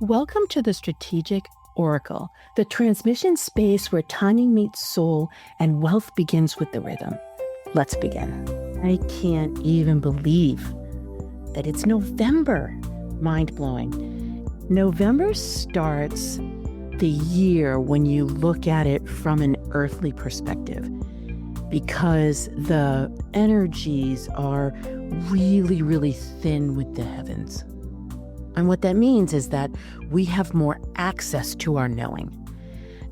Welcome to the Strategic Oracle, the transmission space where timing meets soul and wealth begins with the rhythm. Let's begin. I can't even believe that it's November. Mind-blowing. November starts the year when you look at it from an earthly perspective, because the energies are really, really thin with the heavens. And what that means is that we have more access to our knowing.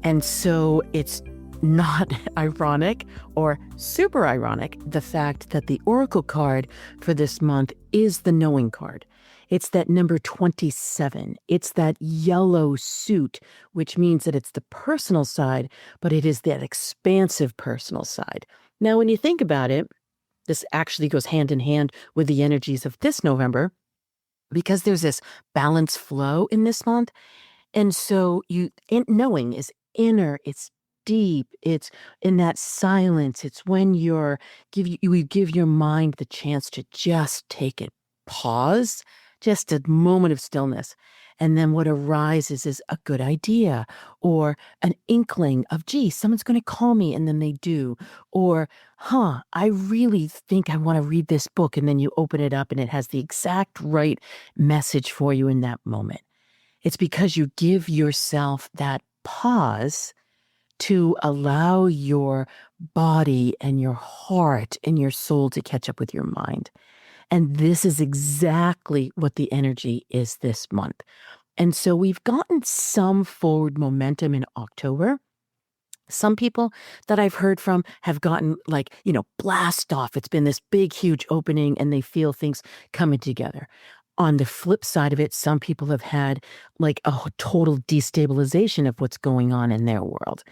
And so it's not ironic or super ironic, the fact that the oracle card for this month is the knowing card. It's that number 27. It's that yellow suit, which means that it's the personal side, but it is that expansive personal side. Now, when you think about it, this actually goes hand in hand with the energies of this November, because there's this balance flow in this month. And so knowing is inner, it's deep, it's in that silence. It's when you give your mind the chance to just take it, pause, just a moment of stillness. And then what arises is a good idea or an inkling of, gee, someone's going to call me, and then they do. Or, I really think I want to read this book. And then you open it up and it has the exact right message for you in that moment. It's because you give yourself that pause to allow your body and your heart and your soul to catch up with your mind. And this is exactly what the energy is this month. And so we've gotten some forward momentum in October. Some people that I've heard from have gotten blast off. It's been this big, huge opening and they feel things coming together. On the flip side of it, some people have had like a total destabilization of what's going on in their world.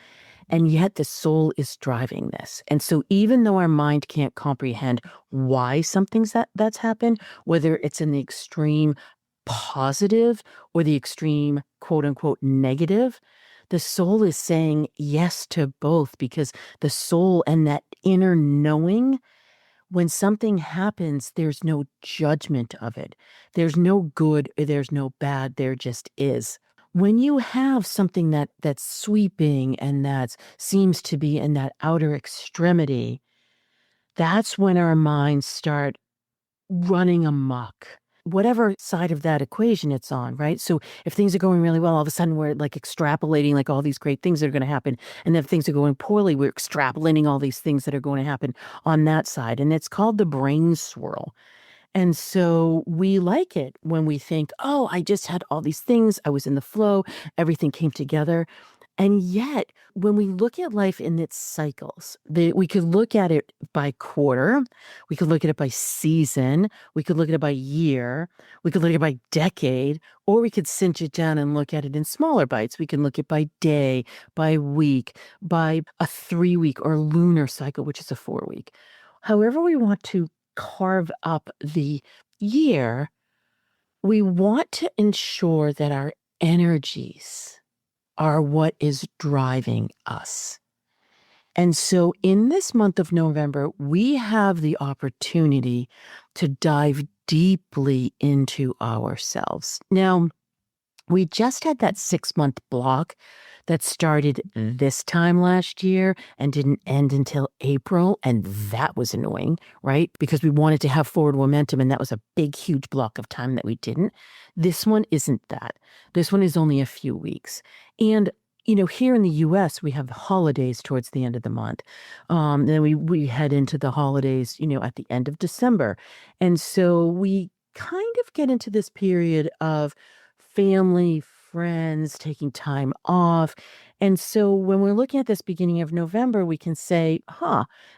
And yet the soul is driving this. And so even though our mind can't comprehend why something's that's happened, whether it's in the extreme positive or the extreme quote unquote negative, the soul is saying yes to both, because the soul and that inner knowing, when something happens, there's no judgment of it. There's no good or there's no bad. There just is. When you have something that's sweeping and that seems to be in that outer extremity, that's when our minds start running amok, whatever side of that equation it's on, right? So if things are going really well, all of a sudden we're like extrapolating like all these great things that are going to happen. And if things are going poorly, we're extrapolating all these things that are going to happen on that side. And it's called the brain swirl. And so we like it when we think, oh, I just had all these things. I was in the flow. Everything came together. And yet, when we look at life in its cycles, we could look at it by quarter. We could look at it by season. We could look at it by year. We could look at it by decade. Or we could cinch it down and look at it in smaller bites. We can look at it by day, by week, by a 3-week or lunar cycle, which is a 4-week. However we want to carve up the year, we want to ensure that our energies are what is driving us. And so in this month of November, we have the opportunity to dive deeply into ourselves. Now, we just had that 6-month block that started this time last year and didn't end until April. And that was annoying, right? Because we wanted to have forward momentum, and that was a big, huge block of time that we didn't. This one isn't that. This one is only a few weeks. And here in the U.S., we have the holidays towards the end of the month. Then we head into the holidays, at the end of December. And so we kind of get into this period of family, friends, taking time off. And so when we're looking at this beginning of November, we can say,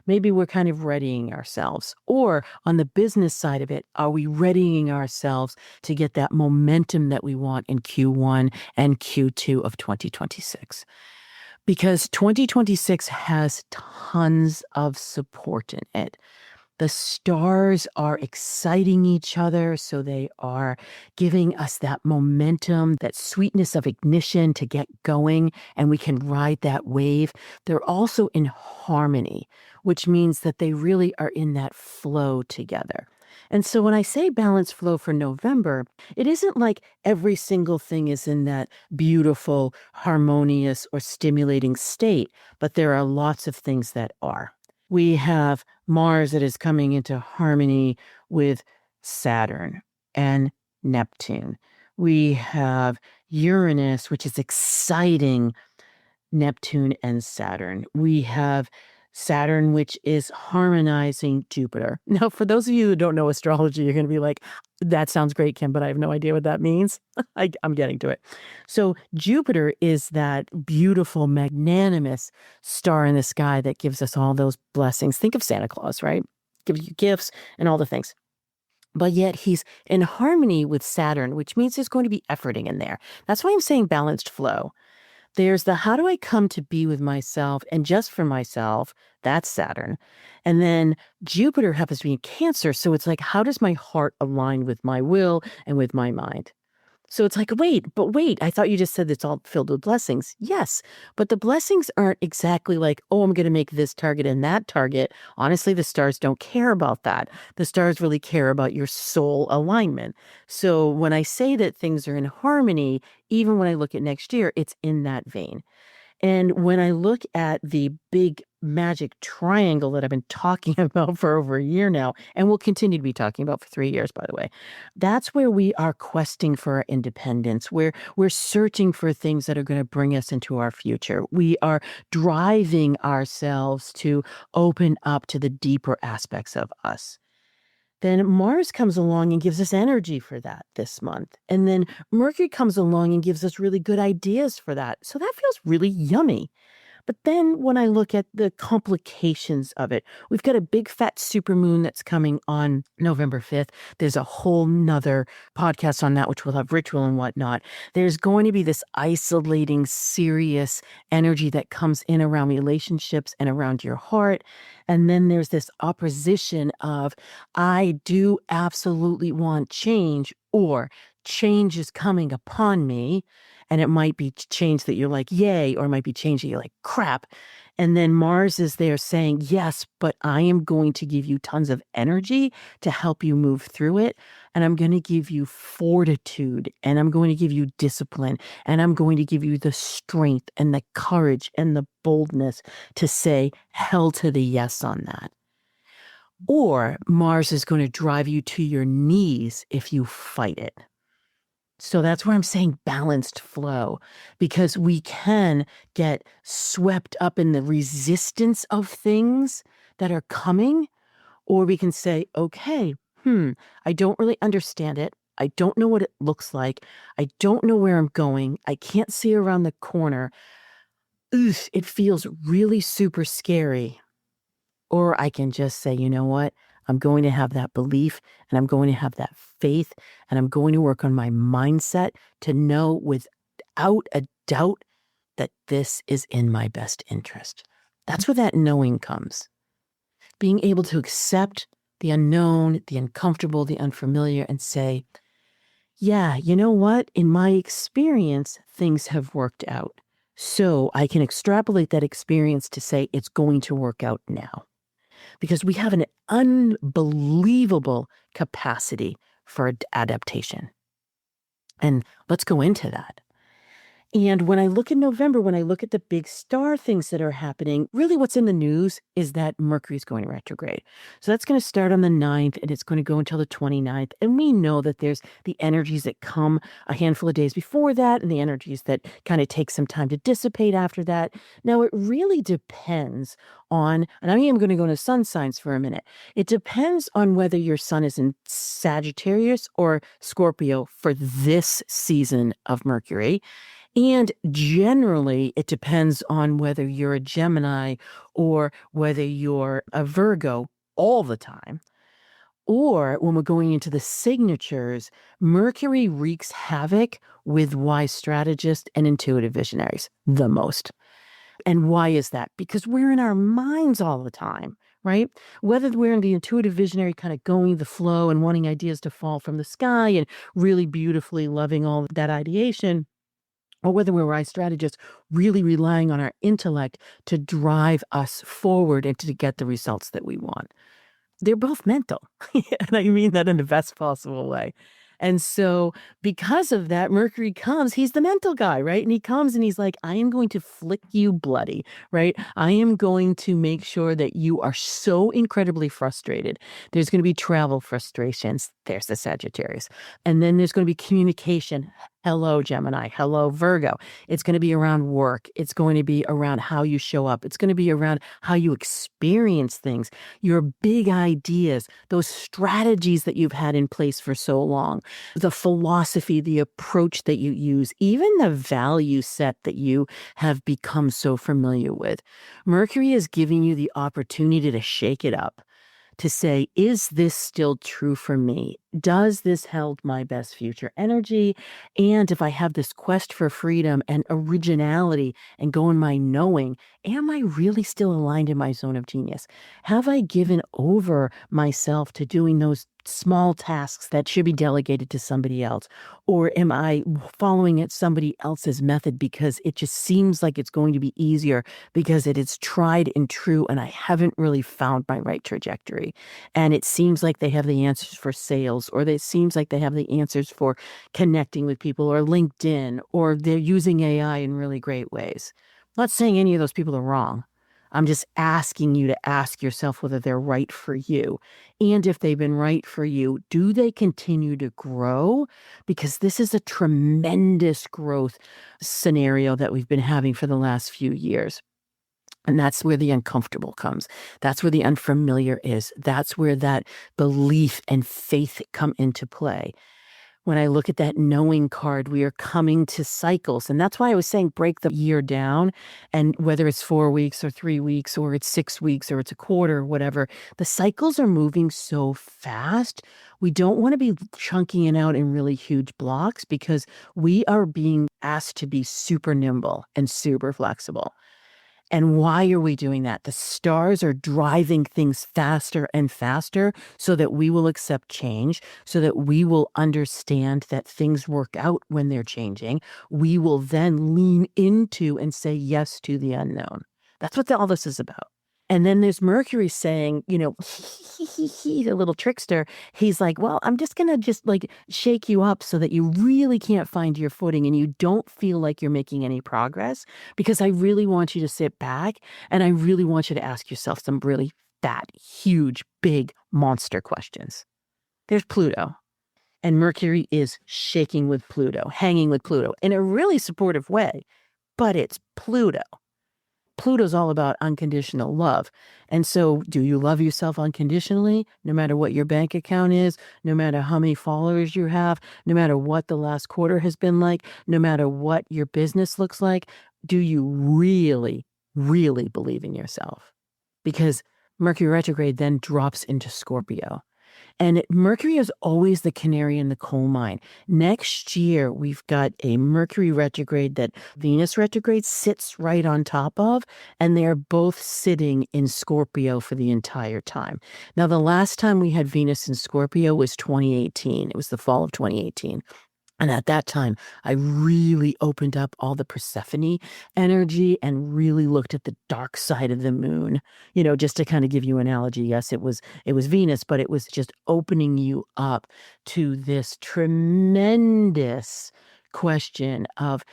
maybe we're kind of readying ourselves. Or on the business side of it, are we readying ourselves to get that momentum that we want in Q1 and Q2 of 2026? Because 2026 has tons of support in it. The stars are exciting each other, so they are giving us that momentum, that sweetness of ignition to get going, and we can ride that wave. They're also in harmony, which means that they really are in that flow together. And so when I say balance flow for November, it isn't like every single thing is in that beautiful, harmonious, or stimulating state, but there are lots of things that are. We have Mars that is coming into harmony with Saturn and Neptune. We have Uranus, which is exciting, Neptune and Saturn. We have Saturn, which is harmonizing Jupiter. Now, for those of you who don't know astrology, you're going to be like, that sounds great, Kim, but I have no idea what that means. I'm getting to it. So Jupiter is that beautiful, magnanimous star in the sky that gives us all those blessings. Think of Santa Claus, right? Gives you gifts and all the things. But yet he's in harmony with Saturn, which means there's going to be efforting in there. That's why I'm saying balanced flow. There's the how do I come to be with myself and just for myself? That's Saturn. And then Jupiter happens to be in Cancer. So it's like, how does my heart align with my will and with my mind? So it's like, wait, I thought you just said it's all filled with blessings. Yes, but the blessings aren't exactly like, oh, I'm going to make this target and that target. Honestly, the stars don't care about that. The stars really care about your soul alignment. So when I say that things are in harmony, even when I look at next year, it's in that vein. And when I look at the big magic triangle that I've been talking about for over a year now, and will continue to be talking about for 3 years, by the way, that's where we are questing for our independence, where we're searching for things that are going to bring us into our future. We are driving ourselves to open up to the deeper aspects of us. Then Mars comes along and gives us energy for that this month. And then Mercury comes along and gives us really good ideas for that. So that feels really yummy. But then when I look at the complications of it, we've got a big fat supermoon that's coming on November 5th. There's a whole nother podcast on that, which will have ritual and whatnot. There's going to be this isolating, serious energy that comes in around relationships and around your heart. And then there's this opposition of, I do absolutely want change, or change is coming upon me. And it might be change that you're like, yay, or it might be change that you're like, crap. And then Mars is there saying, yes, but I am going to give you tons of energy to help you move through it. And I'm going to give you fortitude, and I'm going to give you discipline, and I'm going to give you the strength and the courage and the boldness to say hell to the yes on that. Or Mars is going to drive you to your knees if you fight it. So that's where I'm saying balanced flow, because we can get swept up in the resistance of things that are coming, or we can say, okay, I don't really understand it. I don't know what it looks like. I don't know where I'm going. I can't see around the corner. Oof, it feels really super scary. Or I can just say, you know what? I'm going to have that belief, and I'm going to have that faith, and I'm going to work on my mindset to know without a doubt that this is in my best interest. That's where that knowing comes. Being able to accept the unknown, the uncomfortable, the unfamiliar, and say, yeah, you know what? In my experience, things have worked out. So I can extrapolate that experience to say it's going to work out now. Because we have an unbelievable capacity for adaptation. And let's go into that. And when I look in November, when I look at the big star things that are happening, really what's in the news is that Mercury's going retrograde. So that's going to start on the 9th, and it's going to go until the 29th. And we know that there's the energies that come a handful of days before that, and the energies that kind of take some time to dissipate after that. Now, it really depends on, and I am going to go into sun signs for a minute. It depends on whether your sun is in Sagittarius or Scorpio for this season of Mercury. And generally, it depends on whether you're a Gemini or whether you're a Virgo all the time. Or when we're going into the signatures, Mercury wreaks havoc with wise strategists and intuitive visionaries the most. And why is that? Because we're in our minds all the time, right? Whether we're in the intuitive visionary kind of going the flow and wanting ideas to fall from the sky and really beautifully loving all that ideation, or whether we're wise strategists really relying on our intellect to drive us forward and to get the results that we want. they're both mental. And I mean that in the best possible way. And so because of that, Mercury comes, he's the mental guy, right? And he comes and he's like, I am going to flick you bloody, right? I am going to make sure that you are so incredibly frustrated. There's going to be travel frustrations. There's the Sagittarius. And then there's going to be communication. Hello, Gemini. Hello, Virgo. It's going to be around work. It's going to be around how you show up. It's going to be around how you experience things, your big ideas, those strategies that you've had in place for so long, the philosophy, the approach that you use, even the value set that you have become so familiar with. Mercury is giving you the opportunity to shake it up, to say, is this still true for me? Does this hold my best future energy? And if I have this quest for freedom and originality and go in my knowing, am I really still aligned in my zone of genius? Have I given over myself to doing those small tasks that should be delegated to somebody else? Or am I following it somebody else's method because it just seems like it's going to be easier because it is tried and true and I haven't really found my right trajectory? And it seems like they have the answers for sales, or it seems like they have the answers for connecting with people, or LinkedIn, or they're using AI in really great ways. I'm not saying any of those people are wrong. I'm just asking you to ask yourself whether they're right for you. And if they've been right for you, do they continue to grow? Because this is a tremendous growth scenario that we've been having for the last few years. And that's where the uncomfortable comes. That's where the unfamiliar is. That's where that belief and faith come into play. When I look at that knowing card, we are coming to cycles. And that's why I was saying break the year down. And whether it's 4 weeks or 3 weeks or it's 6 weeks or it's a quarter or whatever, the cycles are moving so fast. We don't want to be chunking it out in really huge blocks because we are being asked to be super nimble and super flexible. And why are we doing that? The stars are driving things faster and faster so that we will accept change, so that we will understand that things work out when they're changing. We will then lean into and say yes to the unknown. That's what all this is about. And then there's Mercury saying, he's a little trickster. He's like, well, I'm just going to just like shake you up so that you really can't find your footing and you don't feel like you're making any progress, because I really want you to sit back and I really want you to ask yourself some really fat, huge, big monster questions. There's Pluto. And Mercury is shaking with Pluto, hanging with Pluto in a really supportive way, but it's Pluto. Pluto's all about unconditional love. And so do you love yourself unconditionally, no matter what your bank account is, no matter how many followers you have, no matter what the last quarter has been like, no matter what your business looks like? Do you really, really believe in yourself? Because Mercury retrograde then drops into Scorpio. And Mercury is always the canary in the coal mine. Next year, we've got a Mercury retrograde that Venus retrograde sits right on top of, and they're both sitting in Scorpio for the entire time. Now, the last time we had Venus in Scorpio was 2018. It was the fall of 2018. And at that time, I really opened up all the Persephone energy and really looked at the dark side of the moon. Just to kind of give you an analogy, yes, it was Venus, but it was just opening you up to this tremendous question of,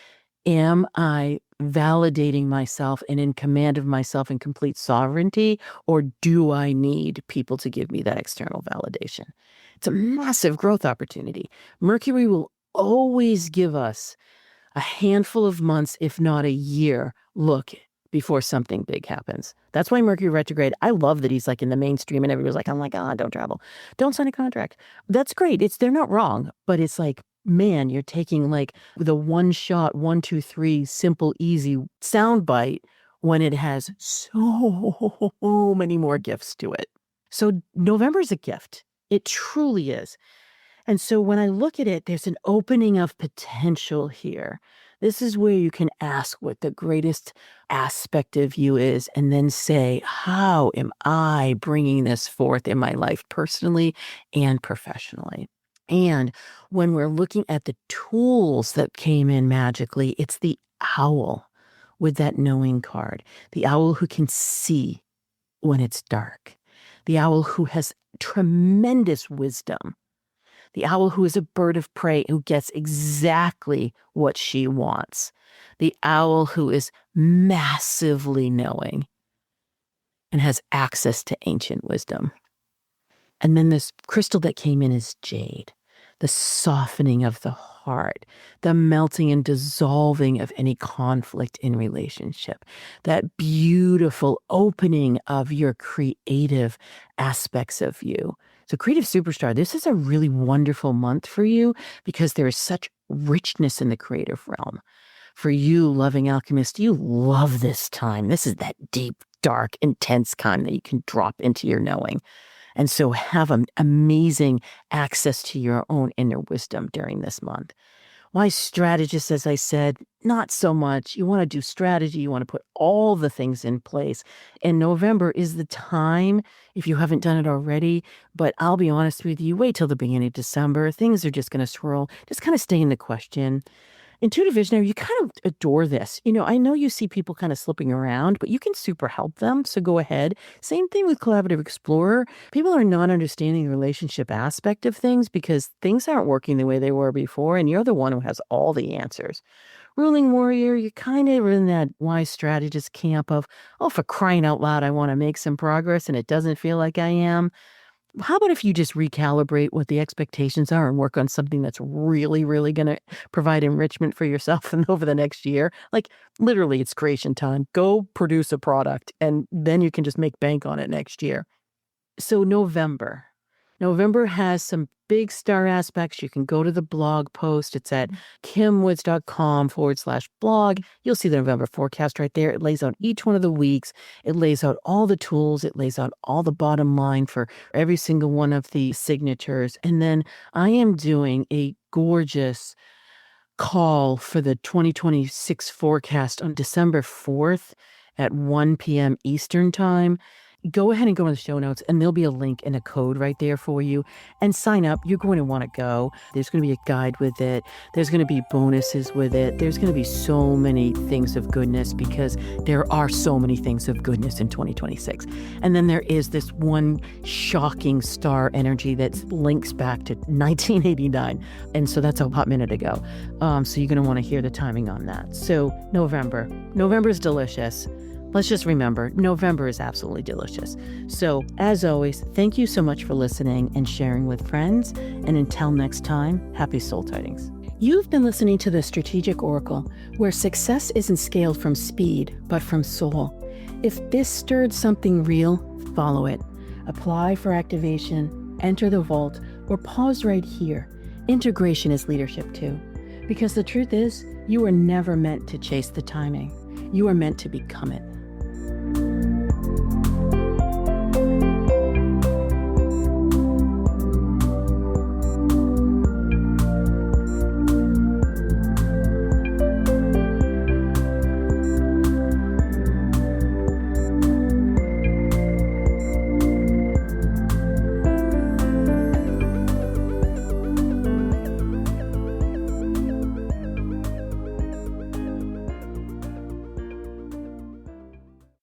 am I validating myself and in command of myself in complete sovereignty, or do I need people to give me that external validation? It's a massive growth opportunity. Mercury will always give us a handful of months, if not a year, look before something big happens. That's why Mercury retrograde, I love that he's like in the mainstream and everybody's like, I'm like, don't travel. Don't sign a contract. That's great. They're not wrong, but it's like, man, you're taking like the one shot, 1, 2, 3, simple, easy soundbite when it has so many more gifts to it. So November is a gift. It truly is. And so when I look at it, there's an opening of potential here. This is where you can ask what the greatest aspect of you is and then say, how am I bringing this forth in my life personally and professionally? And when we're looking at the tools that came in magically, it's the owl with that knowing card, the owl who can see when it's dark. the owl who has tremendous wisdom, the owl who is a bird of prey who gets exactly what she wants, the owl who is massively knowing and has access to ancient wisdom. And then this crystal that came in is jade, the softening of the heart, the melting and dissolving of any conflict in relationship, that beautiful opening of your creative aspects of you. So Creative Superstar, this is a really wonderful month for you because there is such richness in the creative realm. For you, loving alchemist, you love this time. This is that deep, dark, intense kind that you can drop into your knowing. And so have an amazing access to your own inner wisdom during this month. Why strategist, as I said, not so much. You want to do strategy. You want to put all the things in place. And November is the time, if you haven't done it already, but I'll be honest with you, wait till the beginning of December. Things are just going to swirl. Just kind of stay in the question. Intuitive visionary, you kind of adore this. I know you see people kind of slipping around, but you can super help them. So go ahead. Same thing with collaborative explorer. People are not understanding the relationship aspect of things because things aren't working the way they were before. And you're the one who has all the answers. Ruling warrior, you kind of are in that wise strategist camp of, oh, for crying out loud, I want to make some progress and it doesn't feel like I am. How about if you just recalibrate what the expectations are and work on something that's really, really going to provide enrichment for yourself and over the next year? Like literally it's creation time. Go produce a product and then you can just make bank on it next year. So November has some big star aspects. You can go to the blog post. It's at kimwoods.com/blog. You'll see the November forecast right there. It lays out each one of the weeks. It lays out all the tools. It lays out all the bottom line for every single one of the signatures. And then I am doing a gorgeous call for the 2026 forecast on December 4th at 1 p.m. Eastern time. Go ahead and go to the show notes and there'll be a link and a code right there for you and sign up. You're going to want to go. There's going to be a guide with it. There's going to be bonuses with it. There's going to be so many things of goodness because there are so many things of goodness in 2026. And then there is this one shocking star energy that links back to 1989. And so that's a hot minute ago. So you're going to want to hear the timing on that. So November is delicious. Let's just remember, November is absolutely delicious. So, as always, thank you so much for listening and sharing with friends. And until next time, happy soul tidings. You've been listening to the Strategic Oracle, where success isn't scaled from speed, but from soul. If this stirred something real, follow it. Apply for activation, enter the vault, or pause right here. Integration is leadership too. Because the truth is, you were never meant to chase the timing. You are meant to become it.